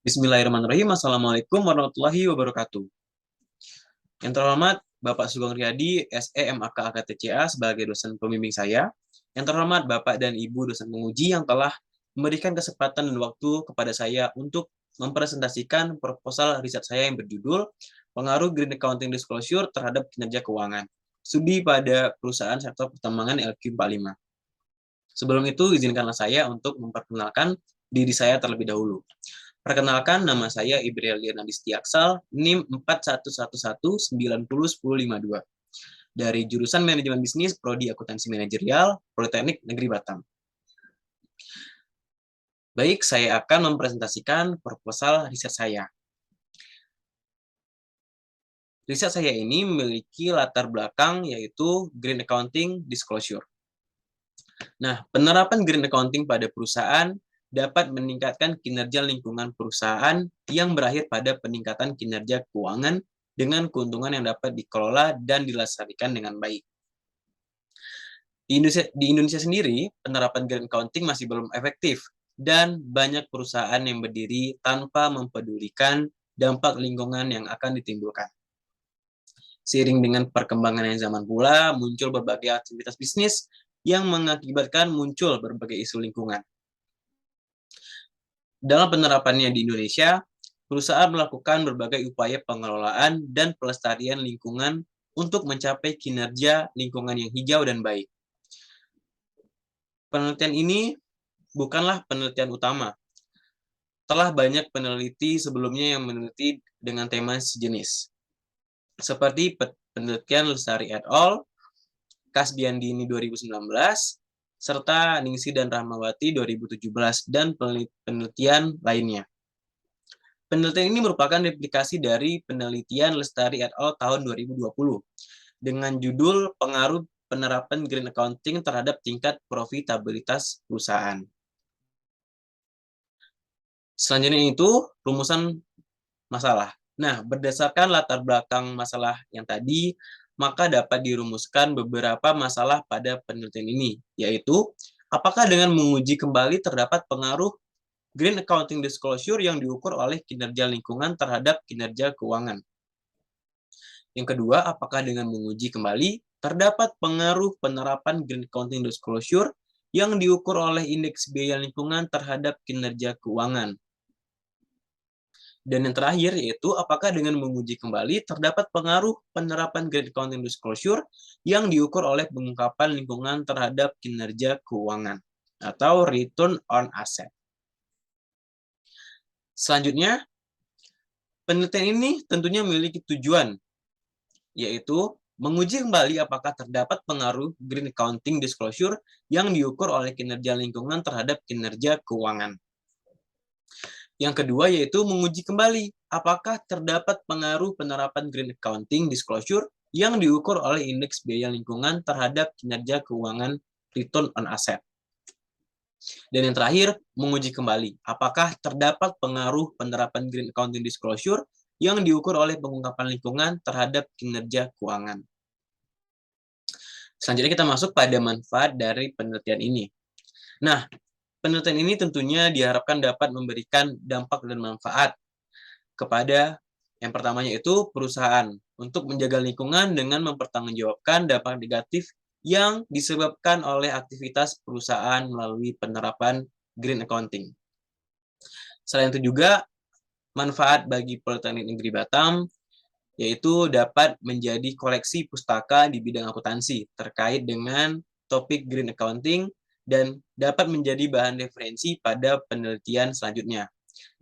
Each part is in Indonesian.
Bismillahirrahmanirrahim. Assalamualaikum warahmatullahi wabarakatuh. Yang terhormat Bapak Sugeng Riyadi, SE MAK AKTCA sebagai dosen pembimbing saya. Yang terhormat Bapak dan Ibu dosen penguji yang telah memberikan kesempatan dan waktu kepada saya untuk mempresentasikan proposal riset saya yang berjudul Pengaruh Green Accounting Disclosure terhadap Kinerja Keuangan, studi pada perusahaan sektor pertambangan LQ45. Sebelum itu, izinkanlah saya untuk memperkenalkan diri saya terlebih dahulu. Perkenalkan, nama saya Ibril Adistia Aksal, NIM 4111901052 dari jurusan Manajemen Bisnis Prodi Akuntansi Manajerial, Politeknik Negeri Batam. Baik, saya akan mempresentasikan proposal riset saya. Riset saya ini memiliki latar belakang yaitu Green Accounting Disclosure. Nah, penerapan Green Accounting pada perusahaan dapat meningkatkan kinerja lingkungan perusahaan yang berakhir pada peningkatan kinerja keuangan dengan keuntungan yang dapat dikelola dan dilestarikan dengan baik. Di Indonesia sendiri, penerapan Green Accounting masih belum efektif dan banyak perusahaan yang berdiri tanpa mempedulikan dampak lingkungan yang akan ditimbulkan. Seiring dengan perkembangan yang zaman pula, muncul berbagai aktivitas bisnis yang mengakibatkan muncul berbagai isu lingkungan. Dalam penerapannya di Indonesia, perusahaan melakukan berbagai upaya pengelolaan dan pelestarian lingkungan untuk mencapai kinerja lingkungan yang hijau dan baik. Penelitian ini bukanlah penelitian utama. Telah banyak peneliti sebelumnya yang meneliti dengan tema sejenis. Seperti penelitian Lestari et al., Kasbiandini 2019, serta Ningsih dan Rahmawati 2017, dan penelitian lainnya. Penelitian ini merupakan replikasi dari penelitian Lestari et al. Tahun 2020 dengan judul Pengaruh Penerapan Green Accounting terhadap Tingkat Profitabilitas Perusahaan. Selanjutnya itu rumusan masalah. Nah, berdasarkan latar belakang masalah yang tadi, maka dapat dirumuskan beberapa masalah pada penelitian ini, yaitu apakah dengan menguji kembali terdapat pengaruh Green Accounting Disclosure yang diukur oleh kinerja lingkungan terhadap kinerja keuangan. Yang kedua, apakah dengan menguji kembali terdapat pengaruh penerapan Green Accounting Disclosure yang diukur oleh indeks biaya lingkungan terhadap kinerja keuangan. Dan yang terakhir yaitu apakah dengan menguji kembali terdapat pengaruh penerapan Green Accounting Disclosure yang diukur oleh pengungkapan lingkungan terhadap kinerja keuangan atau Return on Asset. Selanjutnya, penelitian ini tentunya memiliki tujuan, yaitu menguji kembali apakah terdapat pengaruh Green Accounting Disclosure yang diukur oleh kinerja lingkungan terhadap kinerja keuangan. Yang kedua yaitu menguji kembali apakah terdapat pengaruh penerapan Green Accounting Disclosure yang diukur oleh indeks biaya lingkungan terhadap kinerja keuangan Return on Asset. Dan yang terakhir, menguji kembali apakah terdapat pengaruh penerapan Green Accounting Disclosure yang diukur oleh pengungkapan lingkungan terhadap kinerja keuangan. Selanjutnya kita masuk pada manfaat dari penelitian ini. Nah, penelitian ini tentunya diharapkan dapat memberikan dampak dan manfaat kepada yang pertamanya itu perusahaan untuk menjaga lingkungan dengan mempertanggungjawabkan dampak negatif yang disebabkan oleh aktivitas perusahaan melalui penerapan Green Accounting. Selain itu juga manfaat bagi Politeknik Negeri Batam yaitu dapat menjadi koleksi pustaka di bidang akuntansi terkait dengan topik Green Accounting dan dapat menjadi bahan referensi pada penelitian selanjutnya.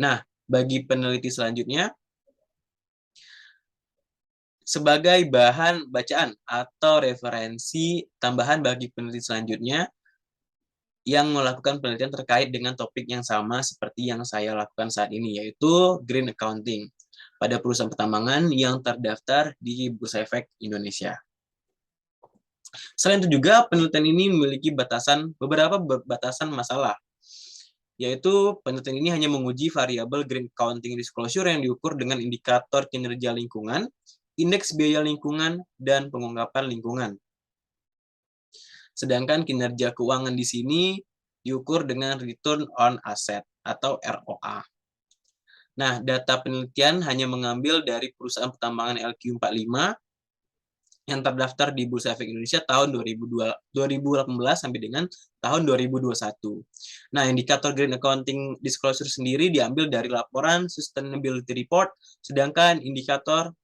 Nah, bagi peneliti selanjutnya, sebagai bahan bacaan atau referensi tambahan bagi peneliti selanjutnya yang melakukan penelitian terkait dengan topik yang sama seperti yang saya lakukan saat ini, yaitu Green Accounting pada perusahaan pertambangan yang terdaftar di Bursa Efek Indonesia. Selain itu juga penelitian ini memiliki beberapa batasan masalah, yaitu penelitian ini hanya menguji variabel Green Accounting Disclosure yang diukur dengan indikator kinerja lingkungan, indeks biaya lingkungan, dan pengungkapan lingkungan. Sedangkan kinerja keuangan di sini diukur dengan Return on Asset atau ROA. Nah, data penelitian hanya mengambil dari perusahaan pertambangan LQ45 yang terdaftar di Bursa Efek Indonesia tahun 2018 sampai dengan tahun 2021. Nah, indikator Green Accounting Disclosure sendiri diambil dari laporan Sustainability Report, sedangkan indikator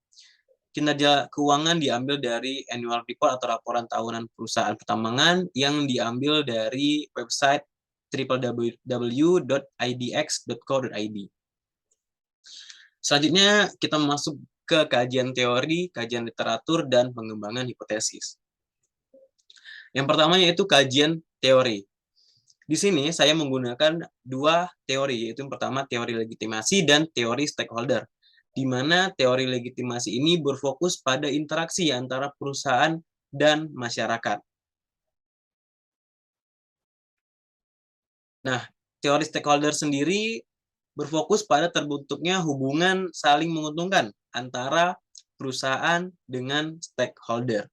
kinerja keuangan diambil dari Annual Report atau laporan tahunan perusahaan pertambangan yang diambil dari website www.idx.co.id. Selanjutnya kita masuk ke kajian teori, kajian literatur, dan pengembangan hipotesis. Yang pertama yaitu kajian teori. Di sini saya menggunakan dua teori, yaitu yang pertama teori legitimasi dan teori stakeholder, di mana teori legitimasi ini berfokus pada interaksi antara perusahaan dan masyarakat. Nah, teori stakeholder sendiri berfokus pada terbentuknya hubungan saling menguntungkan antara perusahaan dengan stakeholder.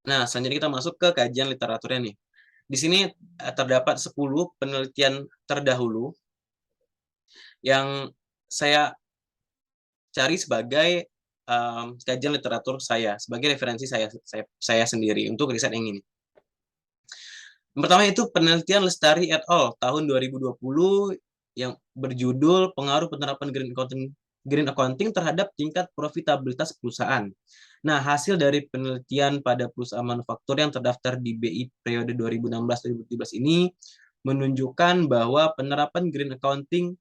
Nah, selanjutnya kita masuk ke kajian literaturnya nih. Di sini terdapat 10 penelitian terdahulu yang saya cari sebagai kajian literatur saya, sebagai referensi saya sendiri untuk riset yang ini. Yang pertama itu penelitian Lestari et al. Tahun 2020 yang berjudul Pengaruh Penerapan Green Accounting terhadap tingkat profitabilitas perusahaan. Nah, hasil dari penelitian pada perusahaan manufaktur yang terdaftar di BI periode 2016-2017 ini menunjukkan bahwa penerapan Green Accounting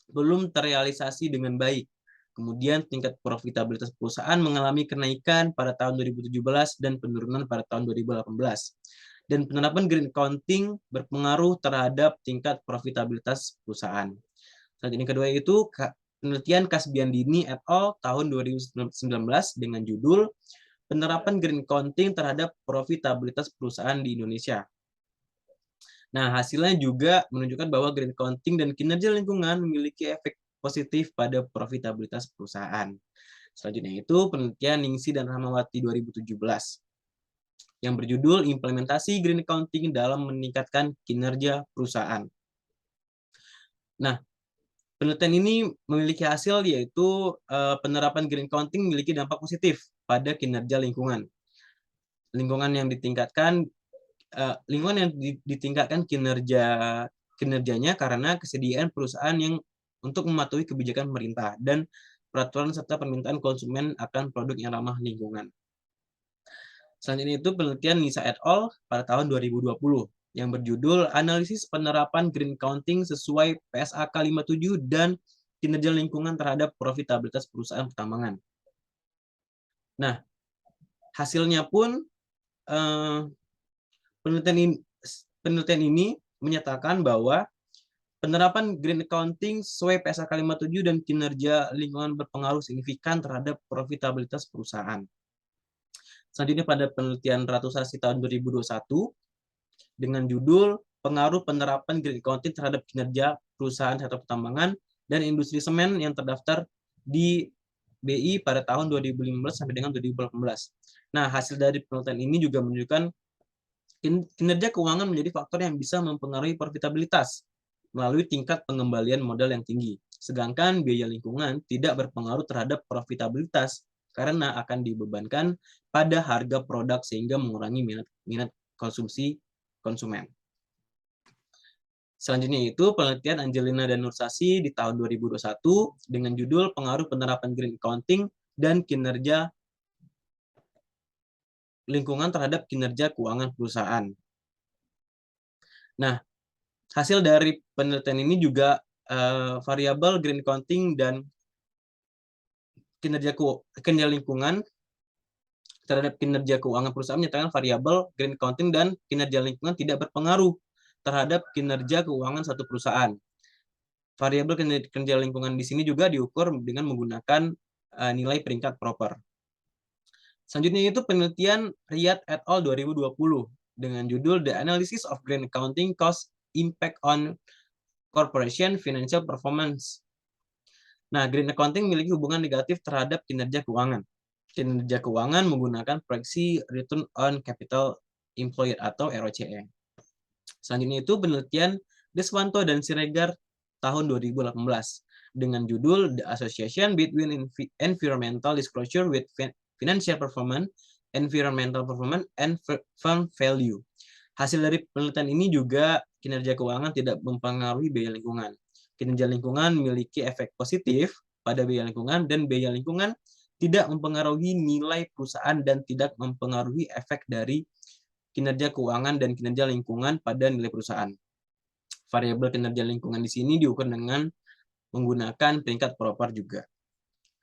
belum terrealisasi dengan baik. Kemudian tingkat profitabilitas perusahaan mengalami kenaikan pada tahun 2017 dan penurunan pada tahun 2018. Dan penerapan Green Accounting berpengaruh terhadap tingkat profitabilitas perusahaan. Selanjutnya kedua itu penelitian Kasbiandini et al. Tahun 2019 dengan judul Penerapan Green Accounting terhadap profitabilitas perusahaan di Indonesia. Nah, hasilnya juga menunjukkan bahwa green accounting dan kinerja lingkungan memiliki efek positif pada profitabilitas perusahaan. Selanjutnya itu penelitian Ningsi dan Rahmawati 2017 yang berjudul Implementasi Green Accounting dalam Meningkatkan Kinerja Perusahaan. Nah, penelitian ini memiliki hasil yaitu penerapan Green Accounting memiliki dampak positif pada kinerja lingkungan. Lingkungan yang ditingkatkan kinerjanya karena kesediaan perusahaan yang untuk mematuhi kebijakan pemerintah dan peraturan serta permintaan konsumen akan produk yang ramah lingkungan. Selanjutnya itu penelitian Nisa et al. Pada tahun 2020 yang berjudul Analisis Penerapan Green Accounting sesuai PSAK 57 dan Kinerja Lingkungan terhadap Profitabilitas Perusahaan Pertambangan. Nah, hasilnya pun penelitian ini menyatakan bahwa penerapan Green Accounting sesuai PSAK 57 dan kinerja lingkungan berpengaruh signifikan terhadap profitabilitas perusahaan. Selanjutnya pada penelitian Ratu Sasi tahun 2021 dengan judul Pengaruh Penerapan Green Accounting terhadap kinerja perusahaan sektor pertambangan dan industri semen yang terdaftar di BI pada tahun 2015 sampai dengan 2018. Nah, hasil dari penelitian ini juga menunjukkan kinerja keuangan menjadi faktor yang bisa mempengaruhi profitabilitas melalui tingkat pengembalian modal yang tinggi. Sedangkan biaya lingkungan tidak berpengaruh terhadap profitabilitas karena akan dibebankan pada harga produk sehingga mengurangi minat konsumsi konsumen. Selanjutnya itu penelitian Angelina dan Nursasi di tahun 2021 dengan judul Pengaruh Penerapan Green Accounting dan Kinerja Lingkungan terhadap Kinerja Keuangan Perusahaan. Nah, hasil dari penelitian ini juga variabel green accounting dan kinerja lingkungan terhadap kinerja keuangan perusahaan menyatakan variabel green accounting dan kinerja lingkungan tidak berpengaruh terhadap kinerja keuangan satu perusahaan. Variabel kinerja lingkungan di sini juga diukur dengan menggunakan nilai peringkat proper. Selanjutnya itu penelitian Riyad et al. 2020 dengan judul The Analysis of Green Accounting Cost Impact on Corporation Financial Performance. Nah, Green Accounting memiliki hubungan negatif terhadap kinerja keuangan. Kinerja keuangan menggunakan proyeksi Return on Capital Employed atau ROCE. Selanjutnya itu penelitian Deswanto dan Siregar tahun 2018 dengan judul The Association Between Environmental Disclosure with Financial Performance, Environmental Performance, and Firm Value. Hasil dari penelitian ini juga kinerja keuangan tidak mempengaruhi biaya lingkungan. Kinerja lingkungan memiliki efek positif pada biaya lingkungan dan biaya lingkungan tidak mempengaruhi nilai perusahaan dan tidak mempengaruhi efek dari kinerja keuangan dan kinerja lingkungan pada nilai perusahaan. Variabel kinerja lingkungan di sini diukur dengan menggunakan peringkat proper juga.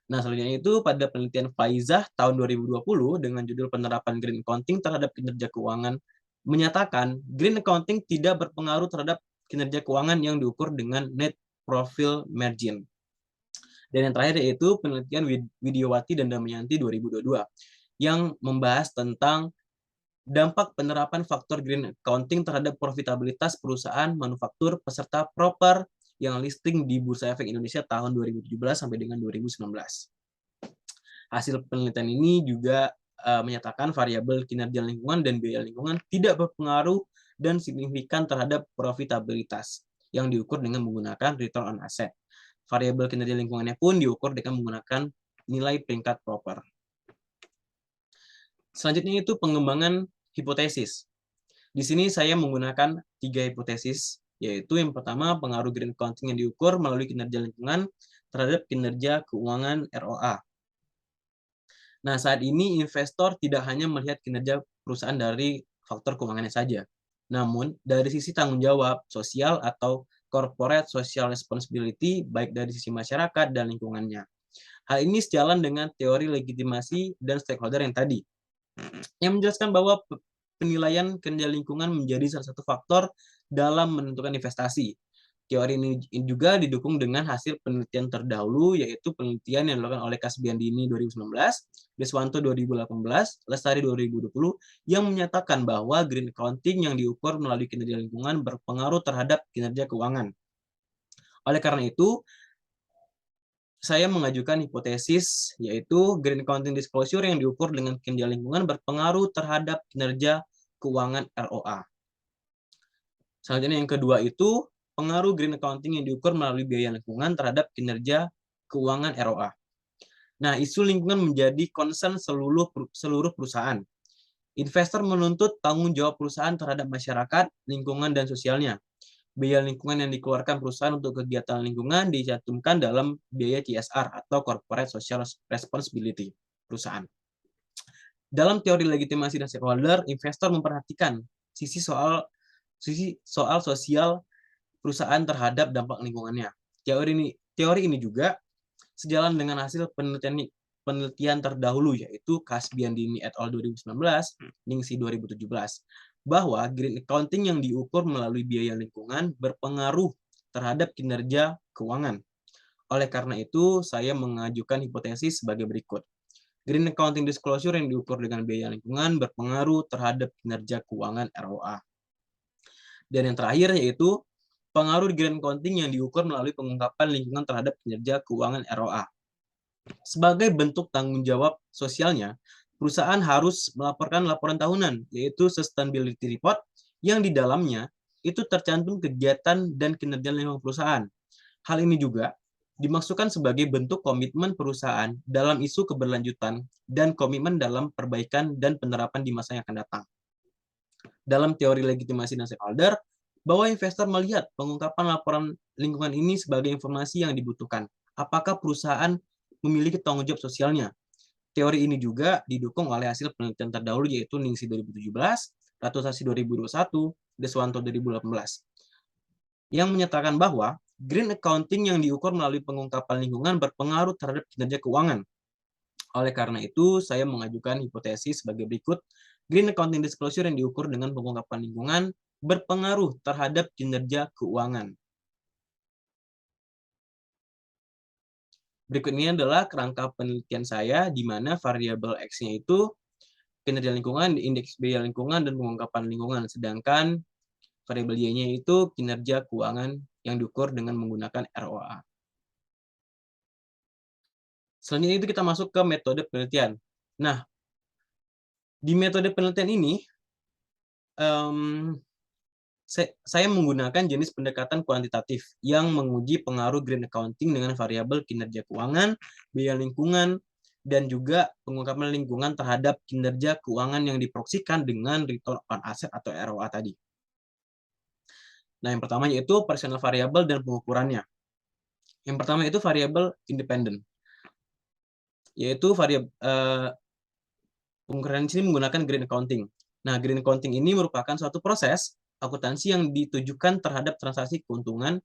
Nah, selanjutnya itu pada penelitian Faizah tahun 2020 dengan judul penerapan green accounting terhadap kinerja keuangan menyatakan green accounting tidak berpengaruh terhadap kinerja keuangan yang diukur dengan net profit margin. Dan yang terakhir yaitu penelitian Widiawati dan Damayanti 2022 yang membahas tentang dampak penerapan faktor green accounting terhadap profitabilitas perusahaan manufaktur peserta proper yang listing di Bursa Efek Indonesia tahun 2017 sampai dengan 2019. Hasil penelitian ini juga menyatakan variabel kinerja lingkungan dan biaya lingkungan tidak berpengaruh dan signifikan terhadap profitabilitas yang diukur dengan menggunakan return on asset. Variabel kinerja lingkungannya pun diukur dengan menggunakan nilai peringkat proper. Selanjutnya itu pengembangan hipotesis. Di sini saya menggunakan 3 hipotesis, yaitu yang pertama pengaruh green accounting yang diukur melalui kinerja lingkungan terhadap kinerja keuangan ROA. Nah, saat ini investor tidak hanya melihat kinerja perusahaan dari faktor keuangannya saja, namun dari sisi tanggung jawab sosial atau corporate social responsibility, baik dari sisi masyarakat dan lingkungannya. Hal ini sejalan dengan teori legitimasi dan stakeholder yang tadi, yang menjelaskan bahwa penilaian kinerja lingkungan menjadi salah satu faktor dalam menentukan investasi. Teori ini juga didukung dengan hasil penelitian terdahulu, yaitu penelitian yang dilakukan oleh Kasbiandini 2019, Deswanto 2018, Lestari 2020, yang menyatakan bahwa green accounting yang diukur melalui kinerja lingkungan berpengaruh terhadap kinerja keuangan. Oleh karena itu, saya mengajukan hipotesis, yaitu green accounting disclosure yang diukur dengan kinerja lingkungan berpengaruh terhadap kinerja keuangan ROA. Selanjutnya yang kedua itu, pengaruh green accounting yang diukur melalui biaya lingkungan terhadap kinerja keuangan ROA. Nah, isu lingkungan menjadi concern seluruh perusahaan. Investor menuntut tanggung jawab perusahaan terhadap masyarakat, lingkungan, dan sosialnya. Biaya lingkungan yang dikeluarkan perusahaan untuk kegiatan lingkungan dicantumkan dalam biaya CSR atau Corporate Social Responsibility perusahaan. Dalam teori legitimasi dan stakeholder, investor memperhatikan sisi soal sosial perusahaan terhadap dampak lingkungannya. Teori ini juga sejalan dengan hasil penelitian terdahulu, yaitu Kasbiandini et al. 2019, Ningsi 2017, bahwa green accounting yang diukur melalui biaya lingkungan berpengaruh terhadap kinerja keuangan. Oleh karena itu, saya mengajukan hipotesis sebagai berikut. Green accounting disclosure yang diukur dengan biaya lingkungan berpengaruh terhadap kinerja keuangan ROA. Dan yang terakhir yaitu pengaruh green accounting yang diukur melalui pengungkapan lingkungan terhadap kinerja keuangan ROA. Sebagai bentuk tanggung jawab sosialnya, perusahaan harus melaporkan laporan tahunan, yaitu Sustainability Report, yang di dalamnya itu tercantum kegiatan dan kinerja lingkungan perusahaan. Hal ini juga dimaksudkan sebagai bentuk komitmen perusahaan dalam isu keberlanjutan dan komitmen dalam perbaikan dan penerapan di masa yang akan datang. Dalam teori legitimasi dan stakeholder, bahwa investor melihat pengungkapan laporan lingkungan ini sebagai informasi yang dibutuhkan. Apakah perusahaan memiliki tanggung jawab sosialnya? Teori ini juga didukung oleh hasil penelitian terdahulu, yaitu Ningsi 2017, Ratosasi 2021, Deswanto 2018, yang menyatakan bahwa green accounting yang diukur melalui pengungkapan lingkungan berpengaruh terhadap kinerja keuangan. Oleh karena itu, saya mengajukan hipotesis sebagai berikut. Green accounting disclosure yang diukur dengan pengungkapan lingkungan berpengaruh terhadap kinerja keuangan. Berikut ini adalah kerangka penelitian saya, di mana variabel X-nya itu kinerja lingkungan, indeks biaya lingkungan, dan pengungkapan lingkungan. Sedangkan variabel Y-nya itu kinerja keuangan yang diukur dengan menggunakan ROA. Selanjutnya itu kita masuk ke metode penelitian. Nah, di metode penelitian ini, Saya menggunakan jenis pendekatan kuantitatif yang menguji pengaruh green accounting dengan variabel kinerja keuangan, biaya lingkungan, dan juga pengungkapan lingkungan terhadap kinerja keuangan yang diproksikan dengan return on asset atau ROA tadi. Nah, yang pertama yaitu personal variable dan pengukurannya. Yang pertama itu variabel independen, yaitu pengukuran di sini menggunakan green accounting. Nah, green accounting ini merupakan suatu proses akuntansi yang ditujukan terhadap transaksi keuangan,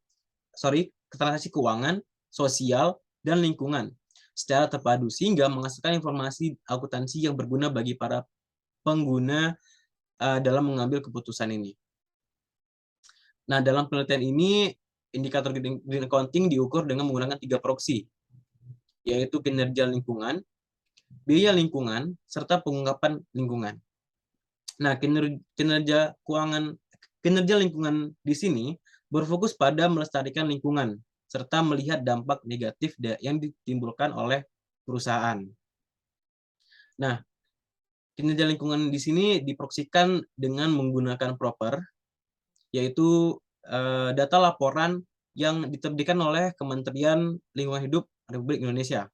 sosial, dan lingkungan secara terpadu sehingga menghasilkan informasi akuntansi yang berguna bagi para pengguna dalam mengambil keputusan ini. Nah, dalam penelitian ini indikator green accounting diukur dengan menggunakan 3 proksi, yaitu kinerja lingkungan, biaya lingkungan, serta pengungkapan lingkungan. Nah, kinerja lingkungan di sini berfokus pada melestarikan lingkungan serta melihat dampak negatif yang ditimbulkan oleh perusahaan. Nah, kinerja lingkungan di sini diproksikan dengan menggunakan proper, yaitu data laporan yang diterbitkan oleh Kementerian Lingkungan Hidup Republik Indonesia.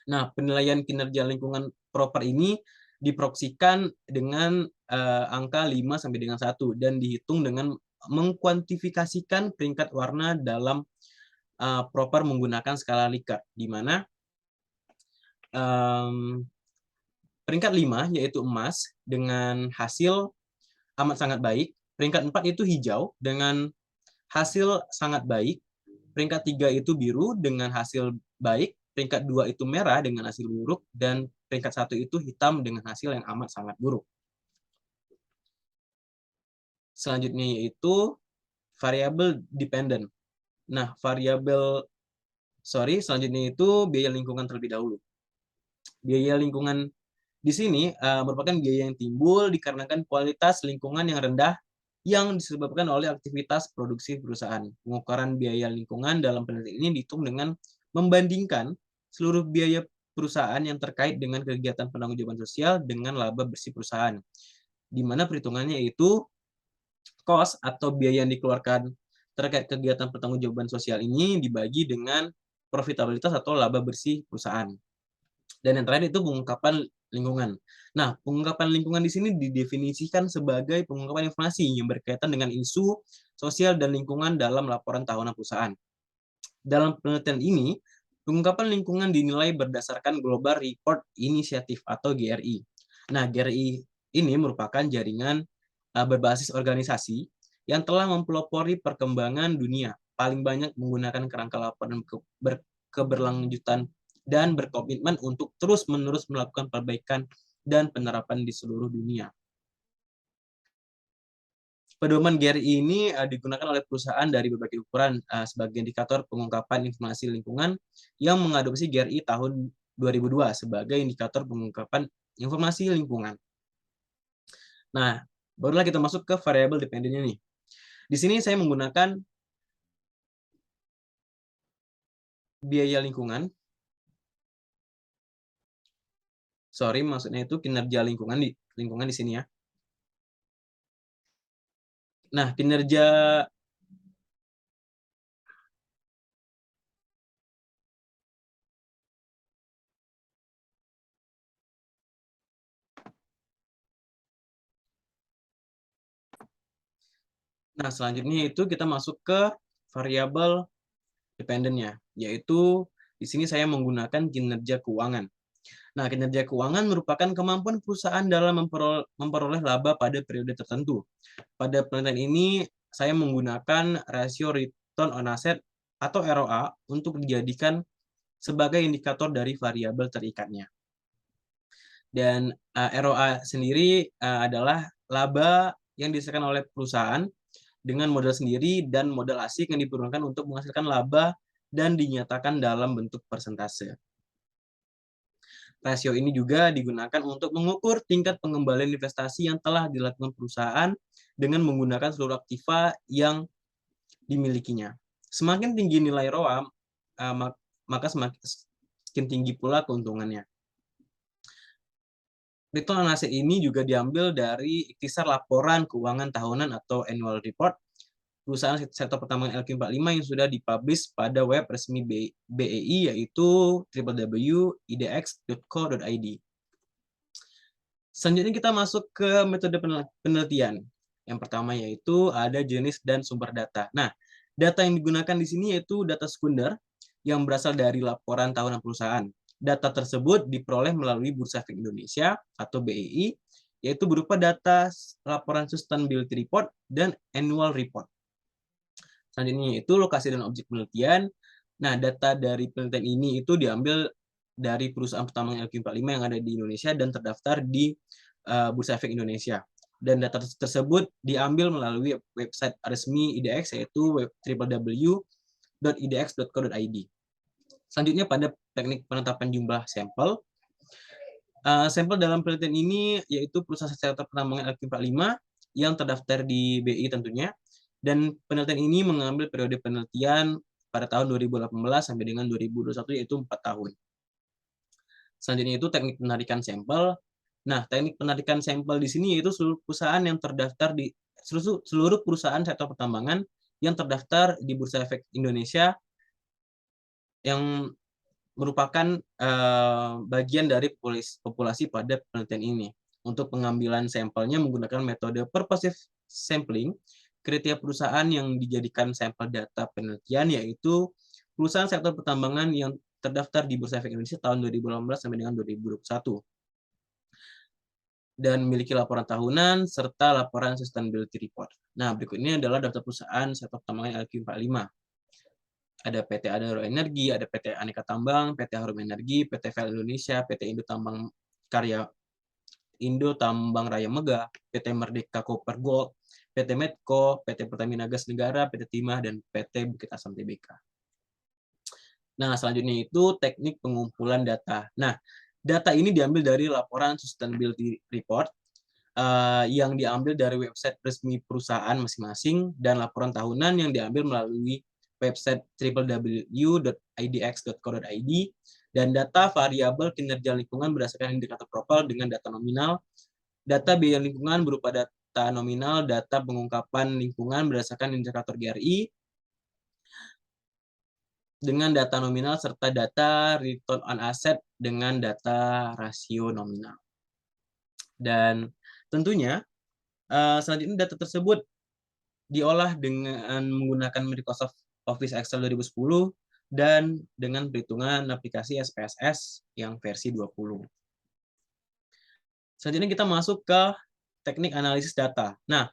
Nah, penilaian kinerja lingkungan proper ini diproksikan dengan angka 5 sampai dengan 1 dan dihitung dengan mengkuantifikasikan peringkat warna dalam proper menggunakan skala Likert, di mana peringkat 5 yaitu emas dengan hasil amat sangat baik, peringkat 4 itu hijau dengan hasil sangat baik, peringkat 3 itu biru dengan hasil baik, peringkat 2 itu merah dengan hasil buruk, dan peringkat 1 itu hitam dengan hasil yang amat sangat buruk. Selanjutnya yaitu variabel dependent. Nah, selanjutnya itu biaya lingkungan terlebih dahulu. Biaya lingkungan di sini merupakan biaya yang timbul dikarenakan kualitas lingkungan yang rendah yang disebabkan oleh aktivitas produksi perusahaan. Pengukuran biaya lingkungan dalam penelitian ini dihitung dengan membandingkan seluruh biaya perusahaan yang terkait dengan kegiatan penangguhjawaban sosial dengan laba bersih perusahaan, di mana perhitungannya itu cost atau biaya yang dikeluarkan terkait kegiatan pertanggungjawaban sosial ini dibagi dengan profitabilitas atau laba bersih perusahaan. Dan yang terakhir itu pengungkapan lingkungan. Nah, pengungkapan lingkungan di sini didefinisikan sebagai pengungkapan informasi yang berkaitan dengan isu sosial dan lingkungan dalam laporan tahunan perusahaan. Dalam penelitian ini, pengungkapan lingkungan dinilai berdasarkan Global Report Initiative atau GRI. Nah, GRI ini merupakan jaringan berbasis organisasi yang telah mempelopori perkembangan dunia, paling banyak menggunakan kerangka laporan keberlanjutan dan berkomitmen untuk terus-menerus melakukan perbaikan dan penerapan di seluruh dunia. Pedoman GRI ini digunakan oleh perusahaan dari berbagai ukuran sebagai indikator pengungkapan informasi lingkungan yang mengadopsi GRI tahun 2002 sebagai indikator pengungkapan informasi lingkungan. Nah, barulah kita masuk ke variabel dependen ini. Di sini saya menggunakan biaya lingkungan. Maksudnya itu kinerja lingkungan di sini ya. Nah, selanjutnya itu kita masuk ke variabel dependennya, yaitu di sini saya menggunakan kinerja keuangan. Nah, kinerja keuangan merupakan kemampuan perusahaan dalam memperoleh laba pada periode tertentu. Pada penelitian ini, saya menggunakan rasio return on asset atau ROA untuk dijadikan sebagai indikator dari variabel terikatnya. Dan ROA sendiri adalah laba yang dihasilkan oleh perusahaan dengan modal sendiri dan modal asing yang diperlukan untuk menghasilkan laba dan dinyatakan dalam bentuk persentase. Rasio ini juga digunakan untuk mengukur tingkat pengembalian investasi yang telah dilakukan perusahaan dengan menggunakan seluruh aktiva yang dimilikinya. Semakin tinggi nilai ROA, maka semakin tinggi pula keuntungannya. return on asset ini juga diambil dari ikhtisar laporan keuangan tahunan atau annual report perusahaan sektor pertambangan LQ45 yang sudah dipublish pada web resmi BEI, yaitu www.idx.co.id. Selanjutnya kita masuk ke metode penelitian. Yang pertama yaitu ada jenis dan sumber data. Nah, data yang digunakan di sini yaitu data sekunder yang berasal dari laporan tahunan perusahaan. Data tersebut diperoleh melalui Bursa Efek Indonesia atau BEI, yaitu berupa data laporan sustainability report dan annual report. Selanjutnya itu lokasi dan objek penelitian. Nah, data dari penelitian ini itu diambil dari perusahaan pertambangan LQ45 yang ada di Indonesia dan terdaftar di Bursa Efek Indonesia. Dan data tersebut diambil melalui website resmi IDX, yaitu www.idx.co.id. Selanjutnya pada teknik penetapan jumlah sampel. Sampel dalam penelitian ini yaitu perusahaan sektor pertambangan LQ45 yang terdaftar di BI tentunya. Dan penelitian ini mengambil periode penelitian pada tahun 2018 sampai dengan 2021, yaitu 4 tahun. Selanjutnya itu teknik penarikan sampel. Nah, teknik penarikan sampel di sini yaitu seluruh perusahaan yang terdaftar di seluruh perusahaan sektor pertambangan yang terdaftar di Bursa Efek Indonesia yang merupakan bagian dari populasi pada penelitian ini. Untuk pengambilan sampelnya menggunakan metode purposive sampling. Kriteria perusahaan yang dijadikan sampel data penelitian yaitu perusahaan sektor pertambangan yang terdaftar di Bursa Efek Indonesia tahun 2018 sampai dengan 2021 dan memiliki laporan tahunan serta laporan sustainability report. Nah, berikut ini adalah daftar perusahaan sektor pertambangan LQ45. Ada PT Adaro Energi, ada PT Aneka Tambang, PT Harum Energi, PT VEL Indonesia, PT Indo Tambang Karya Indo Tambang Raya Mega, PT Merdeka Copper Gold, PT Medco, PT Pertamina Gas Negara, PT Timah, dan PT Bukit Asam Tbk. Nah, selanjutnya itu teknik pengumpulan data. Nah, data ini diambil dari laporan sustainability report yang diambil dari website resmi perusahaan masing-masing dan laporan tahunan yang diambil melalui website www.idx.co.id dan data variabel kinerja lingkungan berdasarkan indikator profil dengan data nominal. Data biaya lingkungan berupa data nominal, data pengungkapan lingkungan berdasarkan indikator GRI, dengan data nominal, serta data return on asset dengan data rasio nominal. Dan tentunya, selanjutnya data tersebut diolah dengan menggunakan Microsoft Office Excel 2010 dan dengan perhitungan aplikasi SPSS yang versi 20. Selanjutnya kita masuk ke teknik analisis data. Nah,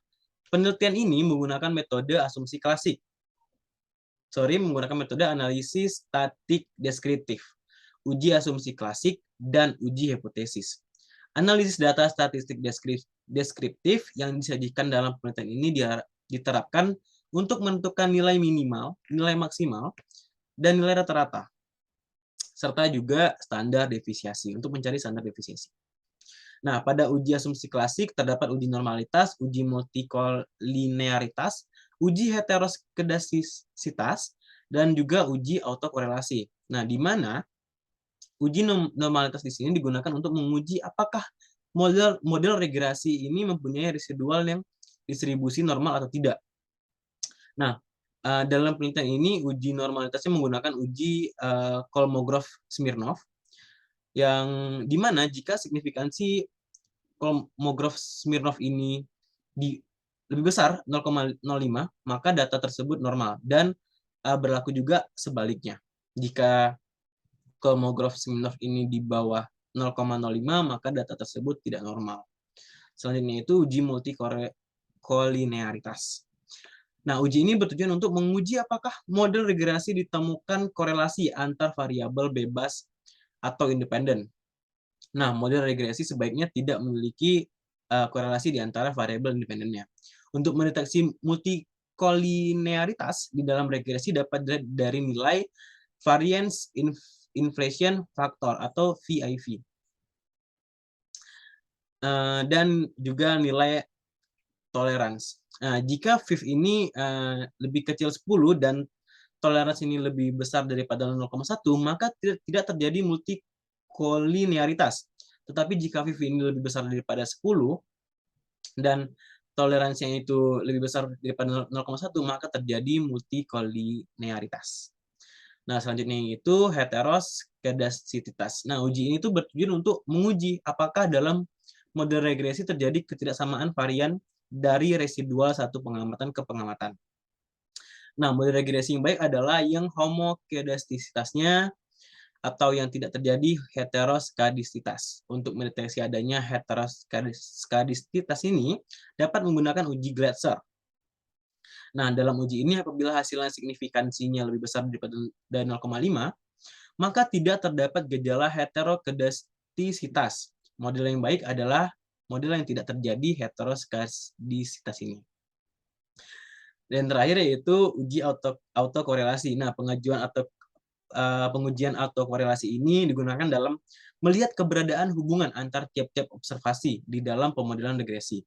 penelitian ini menggunakan metode asumsi klasik. Menggunakan metode analisis statik deskriptif, uji asumsi klasik, dan uji hipotesis. Analisis data statistik deskriptif yang disajikan dalam penelitian ini diterapkan untuk menentukan nilai minimal, nilai maksimal, dan nilai rata-rata, serta juga standar defisiasi, untuk mencari standar defisiasi. Nah, pada uji asumsi klasik terdapat uji normalitas, uji multikolinearitas, uji heteroskedastisitas, dan juga uji autokorelasi. Nah, di mana uji normalitas di sini digunakan untuk menguji apakah model regresi ini mempunyai residual yang distribusi normal atau tidak. Nah, dalam penelitian ini uji normalitasnya menggunakan uji Kolmogorov-Smirnov, yang dimana jika signifikansi Kolmogorov-Smirnov ini lebih besar 0,05, maka data tersebut normal, dan berlaku juga sebaliknya. Jika Kolmogorov-Smirnov ini di bawah 0,05, maka data tersebut tidak normal. Selanjutnya itu uji multikolinearitas. Nah, uji ini bertujuan untuk menguji apakah model regresi ditemukan korelasi antar variabel bebas atau independen. Nah, model regresi sebaiknya tidak memiliki korelasi di antara variabel independennya. Untuk mendeteksi multikolinearitas di dalam regresi dapat dari nilai variance inflation factor atau VIV. Dan juga nilai tolerance. Nah, jika VIV ini lebih kecil 10 dan toleransi ini lebih besar daripada 0,1, maka tidak terjadi multikolinearitas. Tetapi jika VV ini lebih besar daripada 10 dan toleransinya itu lebih besar daripada 0,1, maka terjadi multikolinearitas. Nah, selanjutnya itu heteroskedastisitas. Nah, uji ini tuh bertujuan untuk menguji apakah dalam model regresi terjadi ketidaksamaan varian dari residual satu pengamatan ke pengamatan. Nah, model regresi yang baik adalah yang homokedastisitasnya atau yang tidak terjadi heteroskadisitas. Untuk mendeteksi adanya heteroskadisitas ini dapat menggunakan uji Glatzer. Nah, dalam uji ini apabila hasilnya signifikansinya lebih besar daripada 0,5, maka tidak terdapat gejala heterokedastisitas. Model yang baik adalah model yang tidak terjadi heteroskadisitas ini. Dan terakhir yaitu uji autokorelasi. Nah, pengujian autokorelasi ini digunakan dalam melihat keberadaan hubungan antar tiap-tiap observasi di dalam pemodelan regresi.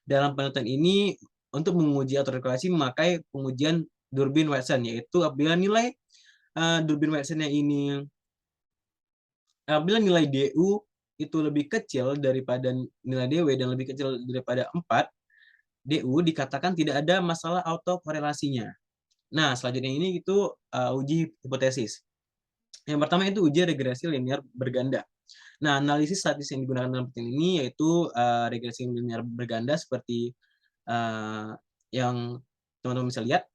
Dalam penelitian ini, untuk menguji autokorelasi memakai pengujian Durbin-Watson, yaitu apabila nilai Durbin-Watsonnya ini, apabila nilai DU itu lebih kecil daripada nilai DW dan lebih kecil daripada 4, DU dikatakan tidak ada masalah autokorelasinya. Nah, selanjutnya ini itu uji hipotesis. Yang pertama itu uji regresi linear berganda. Nah, analisis statis yang digunakan dalam penelitian ini yaitu regresi linear berganda seperti yang teman-teman bisa lihat.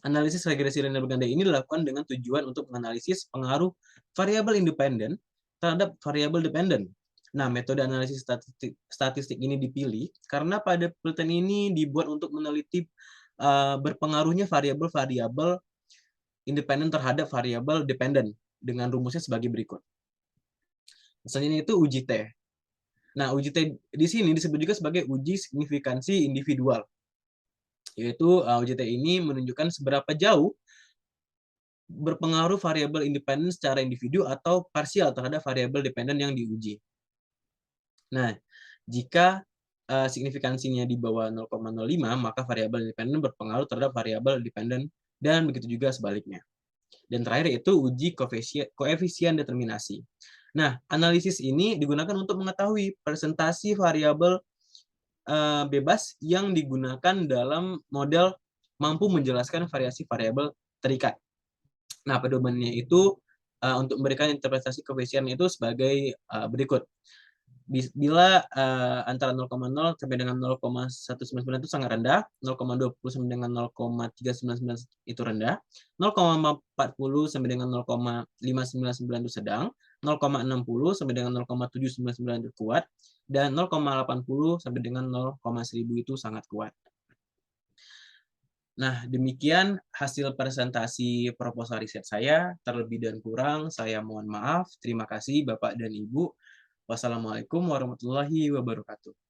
Analisis regresi linear berganda ini dilakukan dengan tujuan untuk menganalisis pengaruh variabel independen terhadap variabel dependen. Nah, metode analisis statistik ini dipilih karena pada penelitian ini dibuat untuk meneliti berpengaruhnya variabel-variabel independen terhadap variabel dependen dengan rumusnya sebagai berikut. Selanjutnya itu uji T. Nah, uji T di sini disebut juga sebagai uji signifikansi individual. Yaitu uji T ini menunjukkan seberapa jauh berpengaruh variabel independen secara individu atau parsial terhadap variabel dependen yang diuji. Nah, jika signifikansinya di bawah 0,05, maka variabel independen berpengaruh terhadap variabel dependen dan begitu juga sebaliknya. Dan terakhir itu uji koefisien determinasi. Nah, analisis ini digunakan untuk mengetahui presentasi variabel bebas yang digunakan dalam model mampu menjelaskan variasi variabel terikat. Nah, pedomannya itu untuk memberikan interpretasi koefisien itu sebagai berikut. Bila antara 0,0 sampai dengan 0,199 itu sangat rendah, 0,20 sampai dengan 0,399 itu rendah, 0,40 sampai dengan 0,599 itu sedang, 0,60 sampai dengan 0,799 itu kuat, dan 0,80 sampai dengan 0,1000 itu sangat kuat. Nah, demikian hasil presentasi proposal riset saya. Terlebih dan kurang, saya mohon maaf. Terima kasih Bapak dan Ibu. Wassalamualaikum warahmatullahi wabarakatuh.